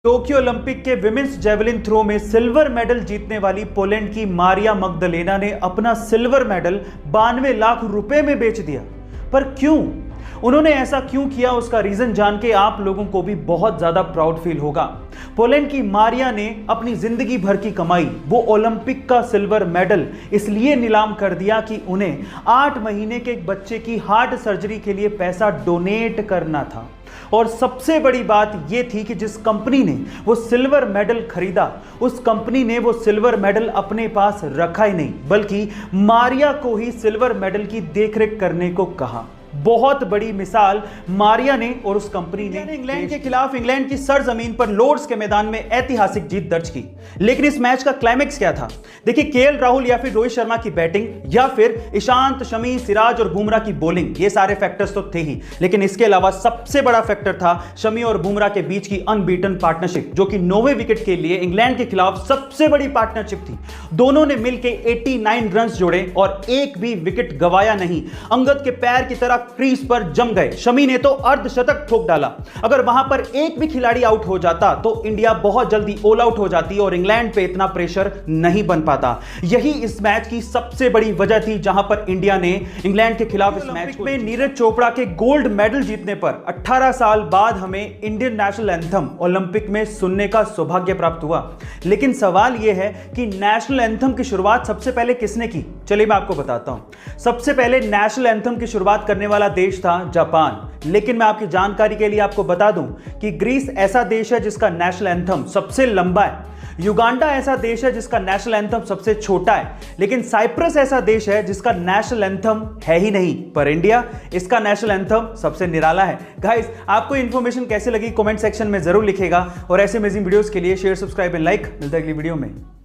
Tokyo Olympic के women's javelin throw में silver medal जीतने वाली पोलैंड की मारिया मग्दलेना ने अपना सिल्वर मेडल 92 लाख रुपए में बेच दिया। पर क्यों? उन्होंने ऐसा क्यों किया, उसका रीजन जान के आप लोगों को भी बहुत ज्यादा प्राउड फील होगा। पोलैंड की मारिया ने अपनी जिंदगी भर की कमाई, वो ओलंपिक का सिल्वर मेडल, इसलिए नीलाम कर दिया कि उन्हें 8 महीने के एक बच्चे की हार्ट सर्जरी के लिए पैसा डोनेट करना था। और सबसे बड़ी बात यह थी कि जिस कंपनी ने वो सिल्वर मेडल खरीदा, उस कंपनी ने वो सिल्वर मेडल अपने पास रखा ही नहीं, बल्कि मारिया को ही सिल्वर मेडल की देखरेख करने को कहा। बहुत बड़ी मिसाल मारिया ने और उस कंपनी ने इंग्लैंड के खिलाफ इंग्लैंड की सरजमीन पर लॉर्ड्स के मैदान में ऐतिहासिक जीत दर्ज की। लेकिन इस मैच का क्लाइमैक्स क्या था? देखिए, केएल राहुल या फिर रोहित शर्मा की बैटिंग या फिर ईशांत, शमी, सिराज और बुमराह की बॉलिंग, ये सारे फैक्टर्स तो थे ही, लेकिन इसके अलावा सबसे बड़ा फैक्टर था शमी और बुमराह के बीच की अनबीटन पार्टनरशिप, जो कि 9वें विकेट के लिए इंग्लैंड के खिलाफ सबसे बड़ी पार्टनरशिप थी। दोनों ने मिलकर 89 रन जोड़े और एक भी विकेट गवाया नहीं। अंगद के पैर की तरह क्रीज पर जम गए। शमी ने तो अर्धशतक ठोक डाला। अगर वहां पर एक भी खिलाड़ी आउट हो जाता तो इंडिया बहुत जल्दी ऑल आउट हो जाती और इंग्लैंड पे इतना प्रेशर नहीं बन पाता। यही इस मैच की सबसे बड़ी वजह थी, जहां पर इंडिया ने इंग्लैंड के खिलाफ इस मैच में नीरज चोपड़ा के गोल्ड मेडल जीतने पर 18 साल बाद हमें इंडियन नेशनल एंथम ओलंपिक में सुनने का सौभाग्य प्राप्त हुआ। लेकिन सवाल यह है कि नेशनल एंथम की शुरुआत सबसे पहले किसने की? चलिए मैं आपको बताता हूं। सबसे पहले नेशनल एंथम की शुरुआत करने वाला देश था जापान। लेकिन मैं आपकी जानकारी के लिए आपको बता दूं कि ग्रीस ऐसा देश है जिसका नेशनल एंथम सबसे लंबा है। युगांडा ऐसा देश है जिसका नेशनल एंथम सबसे छोटा है। लेकिन साइप्रस ऐसा देश है जिसका नेशनल एंथम है ही नहीं। पर इंडिया, इसका नेशनल एंथम सबसे निराला है। गाइस, आपको इंफॉर्मेशन कैसे लगी कमेंट सेक्शन में जरूर लिखेगा और ऐसे अमेजिंग वीडियोस के लिए शेयर, सब्सक्राइब एंड लाइक। मिलता है अगली वीडियो में।